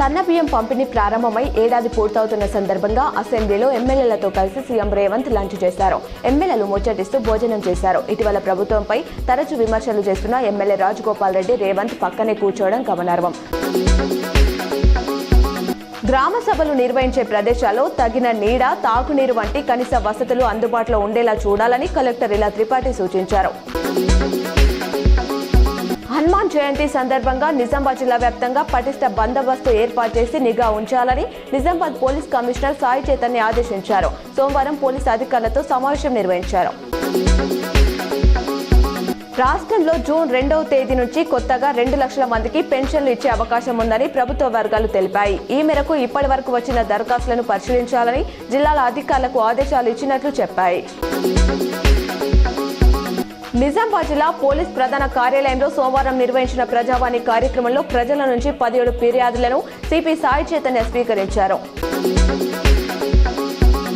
సన్నబియ్యం పంపిణీ ప్రారంభమై ఏడాది పూర్తవుతున్న సందర్భంగా అసెంబ్లీలో ఎమ్మెల్యేలతో కలిసి సీఎం రేవంత్ లంచ్ చేశారు. ఎమ్మెల్యేలు ముచ్చటిస్తూ భోజనం చేశారు. ఇటీవల ప్రభుత్వంపై తరచూ విమర్శలు చేస్తున్న ఎమ్మెల్యే రాజగోపాల్ రెడ్డి రేవంత్ పక్కనే కూర్చోవడం గమనార్హం. గ్రామ సభలు నిర్వహించే ప్రదేశాల్లో తగిన నీడ, తాగునీరు వంటి కనీస వసతులు అందుబాటులో ఉండేలా చూడాలని కలెక్టర్ ఇలా త్రిపాఠి సూచించారు. హనుమాన్ జయంతి సందర్భంగా నిజామాబాద్ జిల్లా వ్యాప్తంగా పటిష్ట బందోబస్తు ఏర్పాటు చేసి నిఘా ఉంచాలని నిజామాబాద్ పోలీస్ కమిషనర్ సాయి చైతన్య ఆదేశించారు. సోమవారం పోలీసు అధికారులతో సమావేశం నిర్వహించారు. రాష్ట్రంలో జూన్ 2వ తేదీ నుంచి కొత్తగా 2 లక్షల మందికి పెన్షన్లు ఇచ్చే అవకాశం ఉందని ప్రభుత్వ వర్గాలు తెలిపాయి. ఈ మేరకు ఇప్పటి వరకు వచ్చిన దరఖాస్తులను పరిశీలించాలని జిల్లాల అధికారులకు ఆదేశాలు ఇచ్చినట్లు చెప్పాయి. నిజామాబాద్ జిల్లా పోలీస్ ప్రధాన కార్యాలయంలో సోమవారం నిర్వహించిన ప్రజావాణి కార్యక్రమంలో ప్రజల నుంచి 17 ఫిర్యాదులను సిపి సాయి చైతన్య స్వీకరించారు.